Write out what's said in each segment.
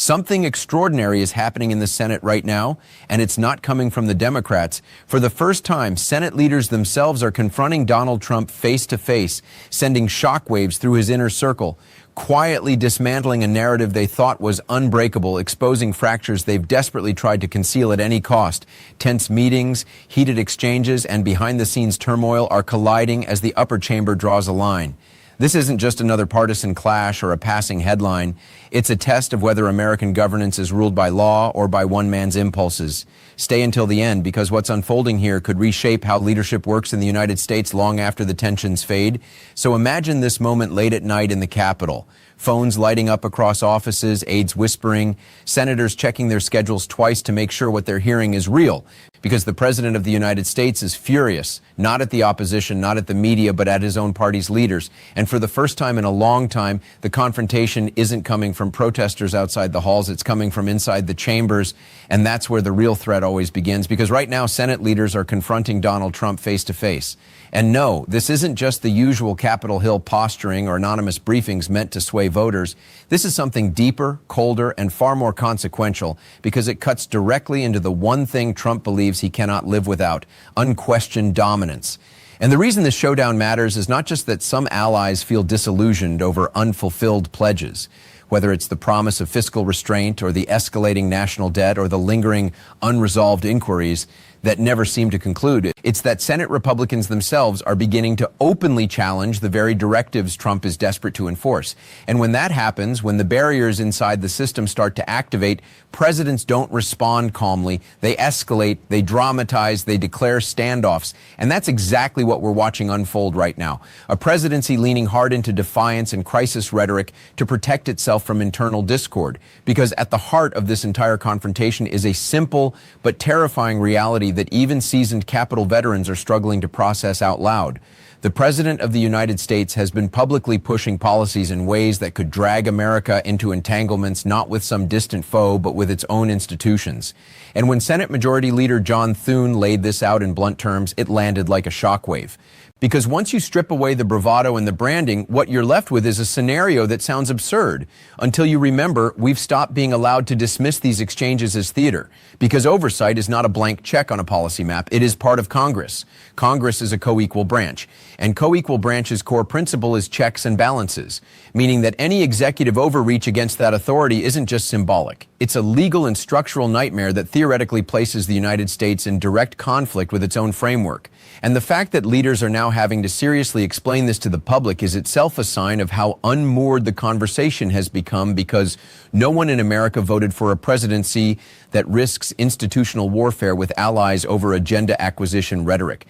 Something extraordinary is happening in the Senate right now, and it's not coming from the Democrats. For the first time, Senate leaders themselves are confronting Donald Trump face to face, sending shockwaves through his inner circle, quietly dismantling a narrative they thought was unbreakable, exposing fractures they've desperately tried to conceal at any cost. Tense meetings, heated exchanges, and behind-the-scenes turmoil are colliding as the upper chamber draws a line. This isn't just another partisan clash or a passing headline. It's a test of whether American governance is ruled by law or by one man's impulses. Stay until the end, because what's unfolding here could reshape how leadership works in the United States long after the tensions fade. So imagine this moment late at night in the Capitol. Phones lighting up across offices, aides whispering, senators checking their schedules twice to make sure what they're hearing is real. Because the President of the United States is furious, not at the opposition, not at the media, but at his own party's leaders. And for the first time in a long time, the confrontation isn't coming from protesters outside the halls, it's coming from inside the chambers. And that's where the real threat always begins, because right now Senate leaders are confronting Donald Trump face to face. And no, this isn't just the usual Capitol Hill posturing or anonymous briefings meant to sway voters. This is something deeper, colder, and far more consequential, because it cuts directly into the one thing Trump believes he cannot live without: unquestioned dominance. And the reason this showdown matters is not just that some allies feel disillusioned over unfulfilled pledges, whether it's the promise of fiscal restraint or the escalating national debt or the lingering unresolved inquiries that never seem to conclude. It's that Senate Republicans themselves are beginning to openly challenge the very directives Trump is desperate to enforce. And when that happens, when the barriers inside the system start to activate, presidents don't respond calmly. They escalate, they dramatize, they declare standoffs. And that's exactly what we're watching unfold right now. A presidency leaning hard into defiance and crisis rhetoric to protect itself from internal discord. Because at the heart of this entire confrontation is a simple but terrifying reality that even seasoned Capitol veterans are struggling to process out loud. The President of the United States has been publicly pushing policies in ways that could drag America into entanglements not with some distant foe, but with its own institutions. And when Senate Majority Leader John Thune laid this out in blunt terms, it landed like a shockwave. Because once you strip away the bravado and the branding, what you're left with is a scenario that sounds absurd, until you remember we've stopped being allowed to dismiss these exchanges as theater. Because oversight is not a blank check on a policy map, it is part of Congress. Congress is a co-equal branch. And co-equal branch's core principle is checks and balances, meaning that any executive overreach against that authority isn't just symbolic. It's a legal and structural nightmare that theoretically places the United States in direct conflict with its own framework. And the fact that leaders are now having to seriously explain this to the public is itself a sign of how unmoored the conversation has become, because no one in America voted for a presidency that risks institutional warfare with allies over agenda acquisition rhetoric.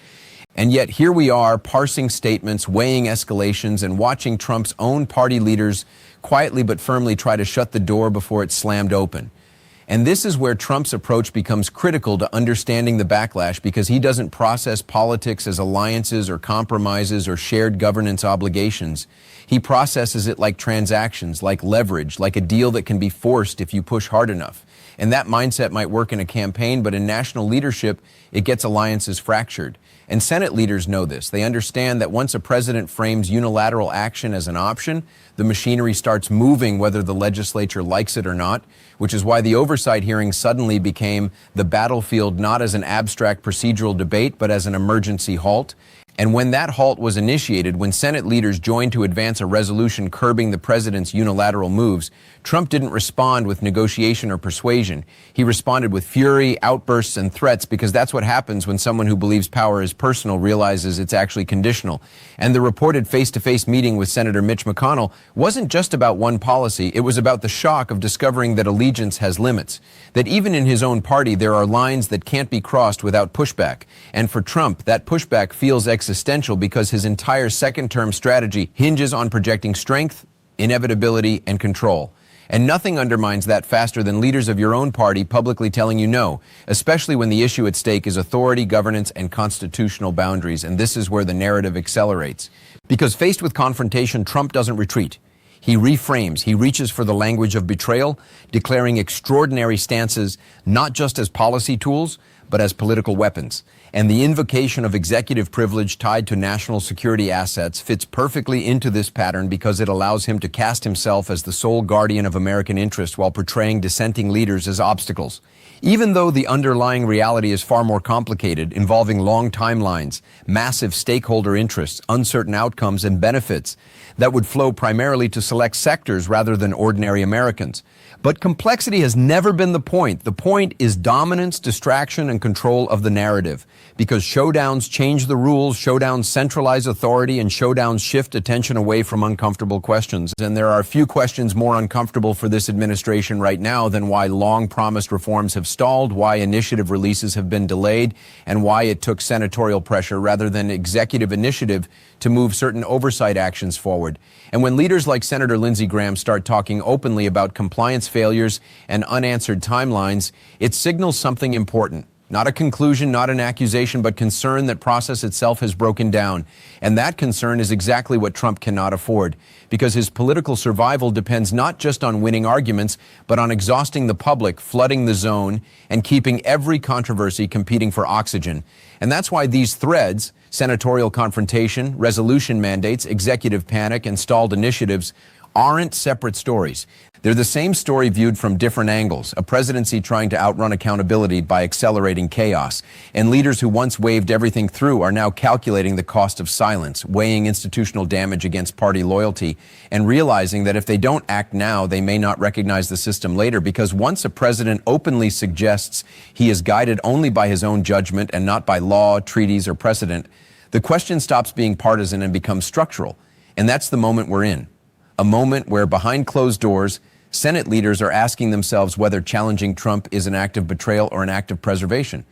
And yet here we are, parsing statements, weighing escalations, and watching Trump's own party leaders quietly but firmly try to shut the door before it's slammed open. And this is where Trump's approach becomes critical to understanding the backlash, because he doesn't process politics as alliances or compromises or shared governance obligations. He processes it like transactions, like leverage, like a deal that can be forced if you push hard enough. And that mindset might work in a campaign, but in national leadership, it gets alliances fractured. And Senate leaders know this. They understand that once a president frames unilateral action as an option, the machinery starts moving whether the legislature likes it or not, which is why the oversight hearings suddenly became the battlefield, not as an abstract procedural debate, but as an emergency halt. And when that halt was initiated, when Senate leaders joined to advance a resolution curbing the president's unilateral moves, Trump didn't respond with negotiation or persuasion. He responded with fury, outbursts, and threats, because that's what happens when someone who believes power is personal realizes it's actually conditional. And the reported face-to-face meeting with Senator Mitch McConnell wasn't just about one policy. It was about the shock of discovering that allegiance has limits, that even in his own party there are lines that can't be crossed without pushback. And for Trump, that pushback feels existential, because his entire second-term strategy hinges on projecting strength, inevitability, and control. And nothing undermines that faster than leaders of your own party publicly telling you no, especially when the issue at stake is authority, governance, and constitutional boundaries. And this is where the narrative accelerates. Because faced with confrontation, Trump doesn't retreat. He reframes, he reaches for the language of betrayal, declaring extraordinary stances not just as policy tools, but as political weapons. And the invocation of executive privilege tied to national security assets fits perfectly into this pattern because it allows him to cast himself as the sole guardian of American interest while portraying dissenting leaders as obstacles. Even though the underlying reality is far more complicated, involving long timelines, massive stakeholder interests, uncertain outcomes, and benefits that would flow primarily to select sectors rather than ordinary Americans. But complexity has never been the point. The point is dominance, distraction, and control of the narrative. Because showdowns change the rules, showdowns centralize authority, and showdowns shift attention away from uncomfortable questions. And there are few questions more uncomfortable for this administration right now than why long-promised reforms have stalled, why initiative releases have been delayed, and why it took senatorial pressure rather than executive initiative to move certain oversight actions forward. And when leaders like Senator Lindsey Graham start talking openly about compliance failures and unanswered timelines, it signals something important. Not a conclusion, not an accusation, but concern that process itself has broken down. And that concern is exactly what Trump cannot afford, because his political survival depends not just on winning arguments, but on exhausting the public, flooding the zone, and keeping every controversy competing for oxygen. And that's why these threads, senatorial confrontation, resolution mandates, executive panic, and stalled initiatives, aren't separate stories. They're the same story viewed from different angles, a presidency trying to outrun accountability by accelerating chaos. And leaders who once waved everything through are now calculating the cost of silence, weighing institutional damage against party loyalty, and realizing that if they don't act now, they may not recognize the system later, because once a president openly suggests he is guided only by his own judgment and not by law, treaties, or precedent, the question stops being partisan and becomes structural. And that's the moment we're in. A moment where, behind closed doors, Senate leaders are asking themselves whether challenging Trump is an act of betrayal or an act of preservation.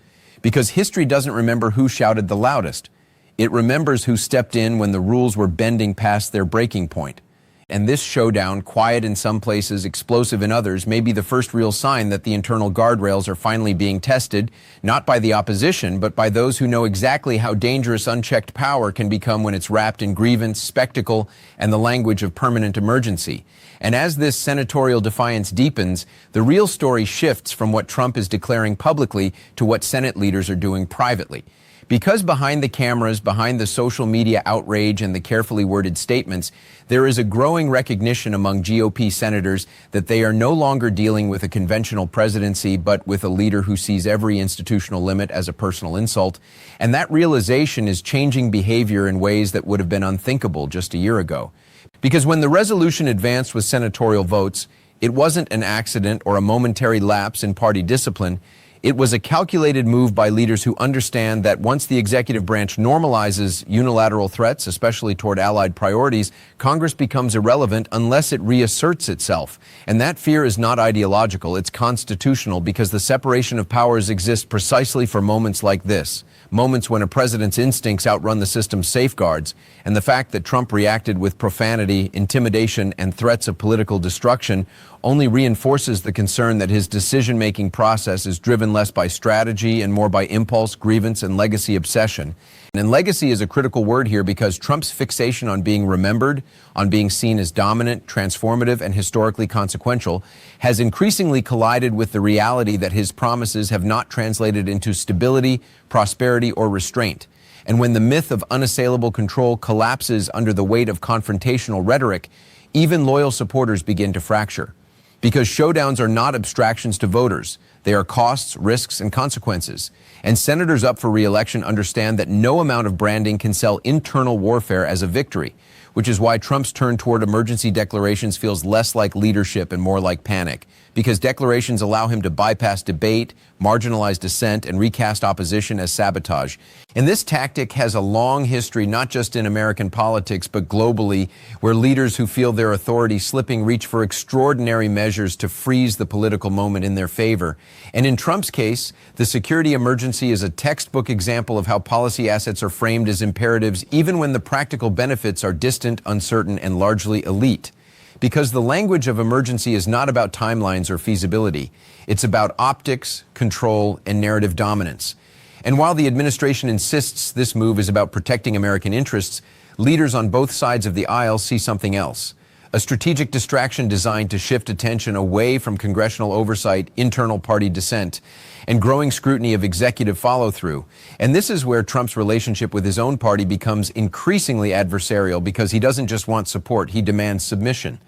Because history doesn't remember who shouted the loudest. It remembers who stepped in when the rules were bending past their breaking point. And this showdown, quiet in some places, explosive in others, may be the first real sign that the internal guardrails are finally being tested, not by the opposition, but by those who know exactly how dangerous unchecked power can become when it's wrapped in grievance, spectacle, and the language of permanent emergency. And as this senatorial defiance deepens, the real story shifts from what Trump is declaring publicly to what Senate leaders are doing privately. Because behind the cameras, behind the social media outrage and the carefully worded statements, there is a growing recognition among GOP senators that they are no longer dealing with a conventional presidency, but with a leader who sees every institutional limit as a personal insult. And that realization is changing behavior in ways that would have been unthinkable just a year ago. Because when the resolution advanced with senatorial votes, it wasn't an accident or a momentary lapse in party discipline. It was a calculated move by leaders who understand that once the executive branch normalizes unilateral threats, especially toward allied priorities, Congress becomes irrelevant unless it reasserts itself. And that fear is not ideological, it's constitutional, because the separation of powers exists precisely for moments like this. Moments when a president's instincts outrun the system's safeguards, and the fact that Trump reacted with profanity, intimidation, and threats of political destruction only reinforces the concern that his decision-making process is driven less by strategy and more by impulse, grievance, and legacy obsession. And legacy is a critical word here because Trump's fixation on being remembered, on being seen as dominant, transformative, and historically consequential, has increasingly collided with the reality that his promises have not translated into stability, prosperity, or restraint. And when the myth of unassailable control collapses under the weight of confrontational rhetoric, even loyal supporters begin to fracture. Because showdowns are not abstractions to voters. They are costs, risks, and consequences. And senators up for re-election understand that no amount of branding can sell internal warfare as a victory, which is why Trump's turn toward emergency declarations feels less like leadership and more like panic. Because declarations allow him to bypass debate, marginalize dissent, and recast opposition as sabotage. And this tactic has a long history, not just in American politics, but globally, where leaders who feel their authority slipping reach for extraordinary measures to freeze the political moment in their favor. And in Trump's case, the security emergency is a textbook example of how policy assets are framed as imperatives, even when the practical benefits are distant, uncertain, and largely elite. Because the language of emergency is not about timelines or feasibility. It's about optics, control, and narrative dominance. And while the administration insists this move is about protecting American interests, leaders on both sides of the aisle see something else. a strategic distraction designed to shift attention away from congressional oversight, internal party dissent, and growing scrutiny of executive follow-through. And this is where Trump's relationship with his own party becomes increasingly adversarial, because he doesn't just want support, he demands submission.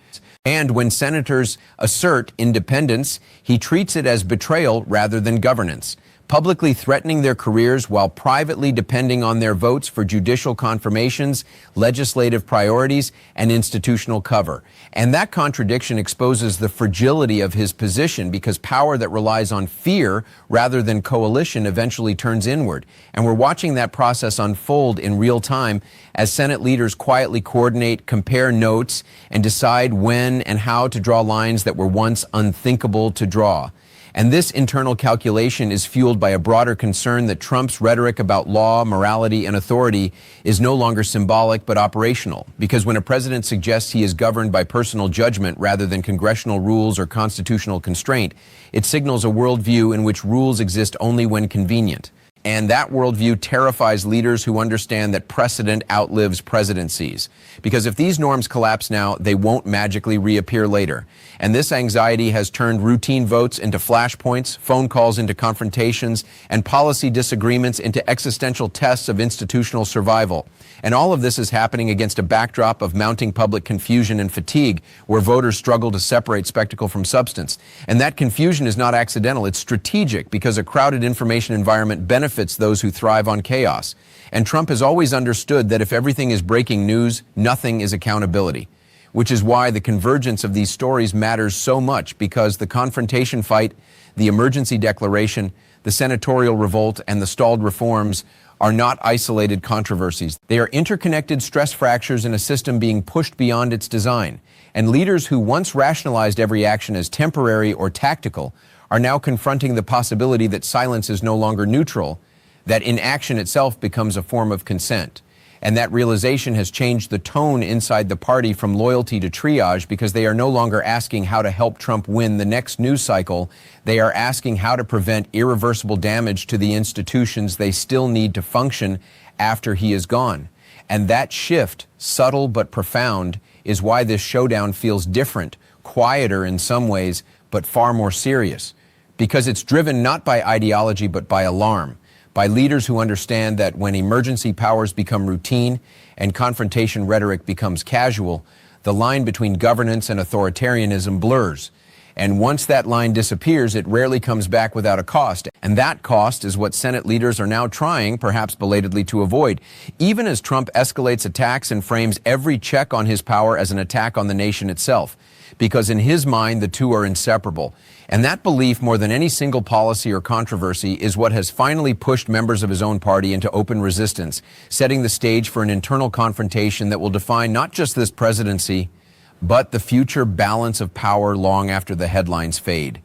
And when senators assert independence, he treats it as betrayal rather than governance, publicly threatening their careers while privately depending on their votes for judicial confirmations, legislative priorities, and institutional cover. And that contradiction exposes the fragility of his position, because power that relies on fear rather than coalition eventually turns inward. And we're watching that process unfold in real time as Senate leaders quietly coordinate, compare notes, and decide when and how to draw lines that were once unthinkable to draw. And this internal calculation is fueled by a broader concern that Trump's rhetoric about law, morality, and authority is no longer symbolic but operational. Because when a president suggests he is governed by personal judgment rather than congressional rules or constitutional constraint, it signals a worldview in which rules exist only when convenient. And that worldview terrifies leaders who understand that precedent outlives presidencies. Because if these norms collapse now, they won't magically reappear later. And this anxiety has turned routine votes into flashpoints, phone calls into confrontations, and policy disagreements into existential tests of institutional survival. And all of this is happening against a backdrop of mounting public confusion and fatigue, where voters struggle to separate spectacle from substance. And that confusion is not accidental, it's strategic, because a crowded information environment benefits those who thrive on chaos. And Trump has always understood that if everything is breaking news, nothing is accountability. Which is why the convergence of these stories matters so much, because the confrontation fight, the emergency declaration, the senatorial revolt, and the stalled reforms are not isolated controversies. They are interconnected stress fractures in a system being pushed beyond its design. And leaders who once rationalized every action as temporary or tactical are now confronting the possibility that silence is no longer neutral, that inaction itself becomes a form of consent. And that realization has changed the tone inside the party from loyalty to triage, because they are no longer asking how to help Trump win the next news cycle. They are asking how to prevent irreversible damage to the institutions they still need to function after he is gone. And that shift, subtle but profound, is why this showdown feels different, quieter in some ways, but far more serious. Because it's driven not by ideology but by alarm. By leaders who understand that when emergency powers become routine and confrontation rhetoric becomes casual, the line between governance and authoritarianism blurs. And once that line disappears, it rarely comes back without a cost. And that cost is what Senate leaders are now trying, perhaps belatedly, to avoid, even as Trump escalates attacks and frames every check on his power as an attack on the nation itself. Because in his mind, the two are inseparable. And that belief, more than any single policy or controversy, is what has finally pushed members of his own party into open resistance, setting the stage for an internal confrontation that will define not just this presidency, but the future balance of power long after the headlines fade.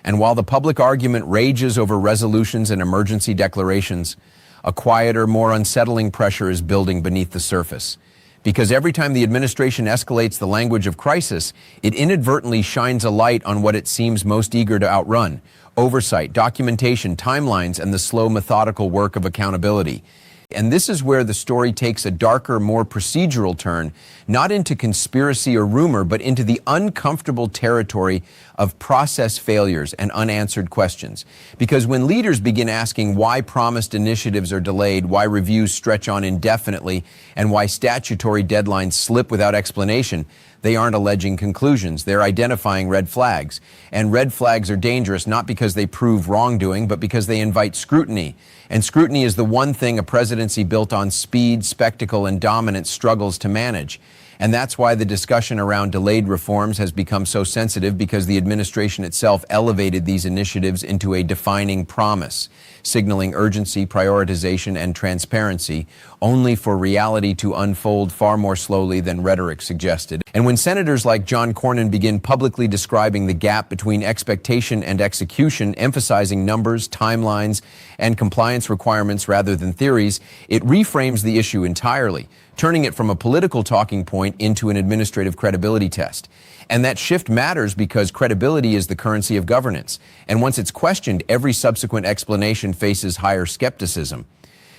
And while the public argument rages over resolutions and emergency declarations, a quieter, more unsettling pressure is building beneath the surface. Because every time the administration escalates the language of crisis, it inadvertently shines a light on what it seems most eager to outrun: oversight, documentation, timelines, and the slow, methodical work of accountability. And this is where the story takes a darker, more procedural turn, not into conspiracy or rumor, but into the uncomfortable territory of process failures and unanswered questions. Because when leaders begin asking why promised initiatives are delayed, why reviews stretch on indefinitely, and why statutory deadlines slip without explanation, they aren't alleging conclusions. They're identifying red flags. And red flags are dangerous not because they prove wrongdoing, but because they invite scrutiny. And scrutiny is the one thing a presidency built on speed, spectacle, and dominance struggles to manage. And that's why the discussion around delayed reforms has become so sensitive, because the administration itself elevated these initiatives into a defining promise, signaling urgency, prioritization, and transparency, only for reality to unfold far more slowly than rhetoric suggested. And when senators like John Cornyn begin publicly describing the gap between expectation and execution, emphasizing numbers, timelines, and compliance requirements rather than theories, it reframes the issue entirely, turning it from a political talking point into an administrative credibility test. And that shift matters because credibility is the currency of governance. And once it's questioned, every subsequent explanation faces higher skepticism.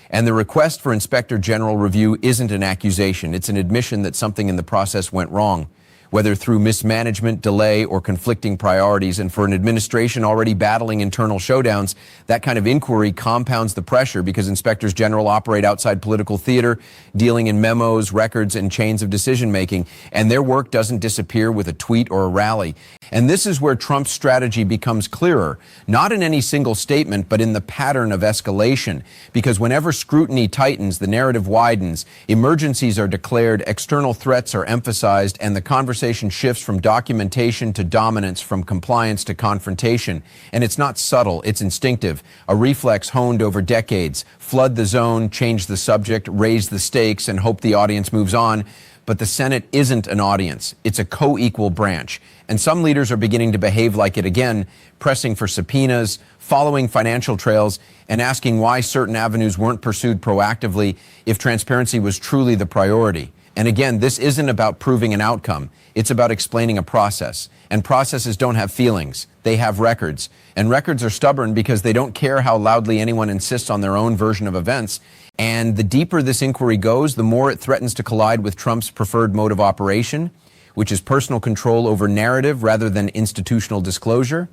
And the request for Inspector General review isn't an accusation. It's an admission that something in the process went wrong, whether through mismanagement, delay, or conflicting priorities. And for an administration already battling internal showdowns, that kind of inquiry compounds the pressure because inspectors general operate outside political theater, dealing in memos, records, and chains of decision-making. And their work doesn't disappear with a tweet or a rally. And this is where Trump's strategy becomes clearer, not in any single statement, but in the pattern of escalation. Because whenever scrutiny tightens, the narrative widens, emergencies are declared, external threats are emphasized, and the conversation shifts from documentation to dominance, from compliance to confrontation. And it's not subtle, it's instinctive, a reflex honed over decades. Flood the zone, change the subject, raise the stakes, and hope the audience moves on. But the Senate isn't an audience. It's a co-equal branch. And some leaders are beginning to behave like it again, pressing for subpoenas, following financial trails, and asking why certain avenues weren't pursued proactively if transparency was truly the priority. And again, this isn't about proving an outcome. It's about explaining a process. And processes don't have feelings. They have records. And records are stubborn because they don't care how loudly anyone insists on their own version of events. And the deeper this inquiry goes, the more it threatens to collide with Trump's preferred mode of operation, which is personal control over narrative rather than institutional disclosure.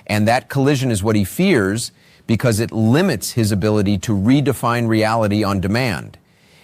And that collision is what he fears because it limits his ability to redefine reality on demand.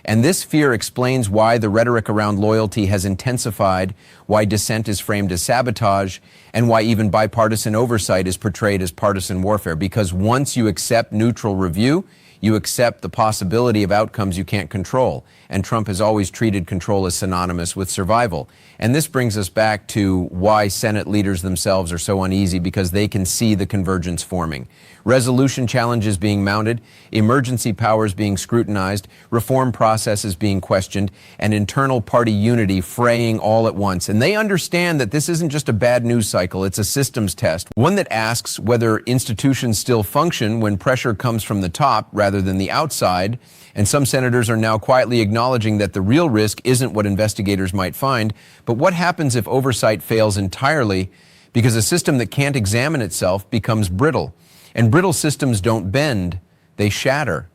And this fear explains why the rhetoric around loyalty has intensified, why dissent is framed as sabotage, and why even bipartisan oversight is portrayed as partisan warfare. Because once you accept neutral review, you accept the possibility of outcomes you can't control. And Trump has always treated control as synonymous with survival. And this brings us back to why Senate leaders themselves are so uneasy, because they can see the convergence forming. Resolution challenges being mounted, emergency powers being scrutinized, reform processes being questioned, and internal party unity fraying all at once. And they understand that this isn't just a bad news cycle, it's a systems test, one that asks whether institutions still function when pressure comes from the top rather than the outside. And some senators are now quietly acknowledging that the real risk isn't what investigators might find, but what happens if oversight fails entirely, because a system that can't examine itself becomes brittle. And brittle systems don't bend, they shatter.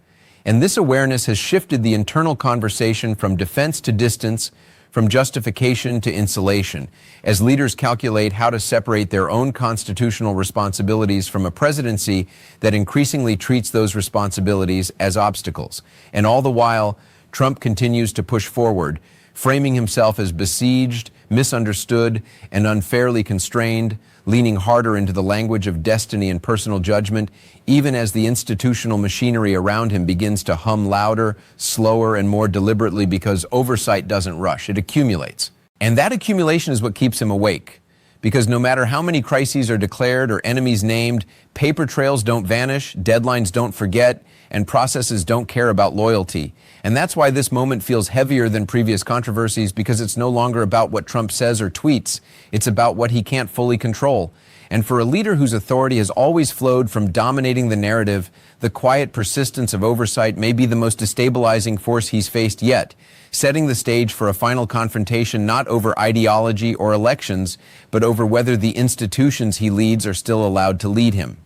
And this awareness has shifted the internal conversation from defense to distance, from justification to insulation, as leaders calculate how to separate their own constitutional responsibilities from a presidency that increasingly treats those responsibilities as obstacles. And all the while, Trump continues to push forward, framing himself as besieged, misunderstood, and unfairly constrained, leaning harder into the language of destiny and personal judgment, even as the institutional machinery around him begins to hum louder, slower, and more deliberately, because oversight doesn't rush, it accumulates. And that accumulation is what keeps him awake. Because no matter how many crises are declared or enemies named, paper trails don't vanish, deadlines don't forget, and processes don't care about loyalty. And that's why this moment feels heavier than previous controversies, because it's no longer about what Trump says or tweets. It's about what he can't fully control. And for a leader whose authority has always flowed from dominating the narrative, the quiet persistence of oversight may be the most destabilizing force he's faced yet, setting the stage for a final confrontation not over ideology or elections, but over whether the institutions he leads are still allowed to lead him.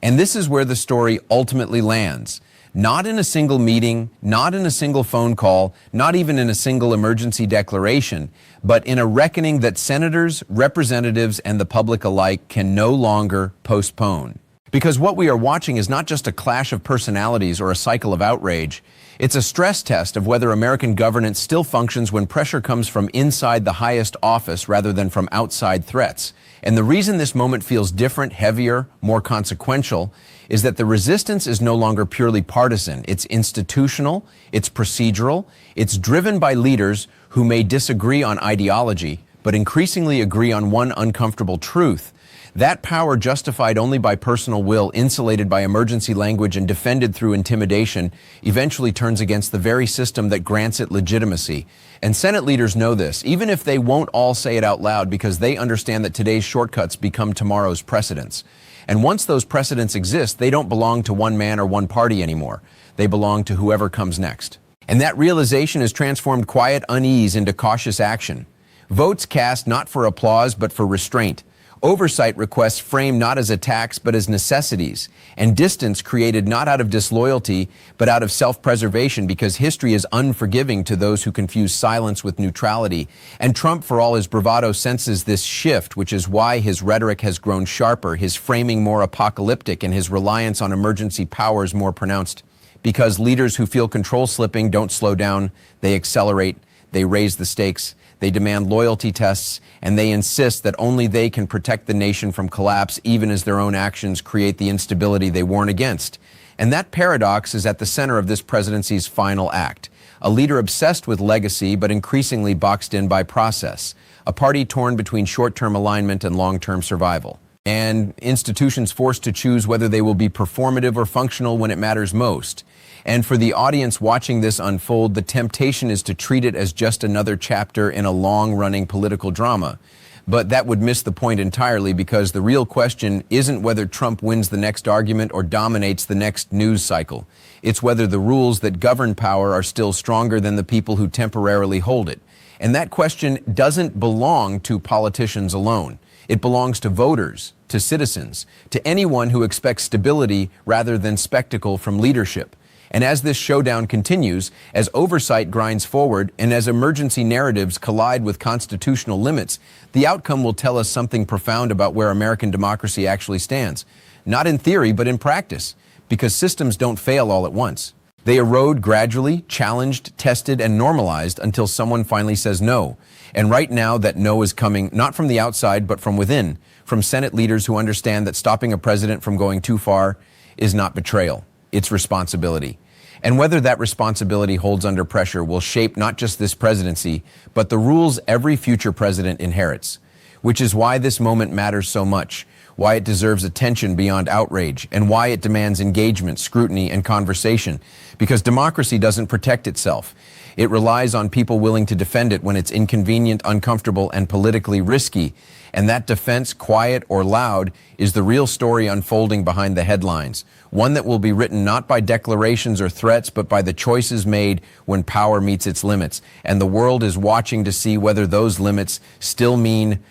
And this is where the story ultimately lands. Not in a single meeting, not in a single phone call, not even in a single emergency declaration, but in a reckoning that senators, representatives, and the public alike can no longer postpone. Because what we are watching is not just a clash of personalities or a cycle of outrage. It's a stress test of whether American governance still functions when pressure comes from inside the highest office rather than from outside threats. And the reason this moment feels different, heavier, more consequential is that the resistance is no longer purely partisan. It's institutional, it's procedural, it's driven by leaders who may disagree on ideology, but increasingly agree on one uncomfortable truth. That power, justified only by personal will, insulated by emergency language, and defended through intimidation, eventually turns against the very system that grants it legitimacy. And Senate leaders know this, even if they won't all say it out loud, because they understand that today's shortcuts become tomorrow's precedents. And once those precedents exist, they don't belong to one man or one party anymore. They belong to whoever comes next. And that realization has transformed quiet unease into cautious action. Votes cast not for applause, but for restraint. Oversight requests framed not as attacks but as necessities, and distance created not out of disloyalty but out of self-preservation, because history is unforgiving to those who confuse silence with neutrality. And Trump, for all his bravado, senses this shift, which is why his rhetoric has grown sharper, his framing more apocalyptic, and his reliance on emergency powers more pronounced. Because leaders who feel control slipping don't slow down, they accelerate, they raise the stakes, they demand loyalty tests, and they insist that only they can protect the nation from collapse, even as their own actions create the instability they warn against. And that paradox is at the center of this presidency's final act. A leader obsessed with legacy, but increasingly boxed in by process. A party torn between short-term alignment and long-term survival. And institutions forced to choose whether they will be performative or functional when it matters most. And for the audience watching this unfold, the temptation is to treat it as just another chapter in a long-running political drama. But that would miss the point entirely, because the real question isn't whether Trump wins the next argument or dominates the next news cycle. It's whether the rules that govern power are still stronger than the people who temporarily hold it. And that question doesn't belong to politicians alone. It belongs to voters, to citizens, to anyone who expects stability rather than spectacle from leadership. And as this showdown continues, as oversight grinds forward, and as emergency narratives collide with constitutional limits, the outcome will tell us something profound about where American democracy actually stands. Not in theory, but in practice, because systems don't fail all at once. They erode gradually, challenged, tested, and normalized until someone finally says no. And right now, that no is coming not from the outside, but from within, from Senate leaders who understand that stopping a president from going too far is not betrayal, it's responsibility. And whether that responsibility holds under pressure will shape not just this presidency, but the rules every future president inherits. Which is why this moment matters so much, why it deserves attention beyond outrage, and why it demands engagement, scrutiny, and conversation. Because democracy doesn't protect itself. It relies on people willing to defend it when it's inconvenient, uncomfortable, and politically risky. And that defense, quiet or loud, is the real story unfolding behind the headlines. One that will be written not by declarations or threats, but by the choices made when power meets its limits. And the world is watching to see whether those limits still mean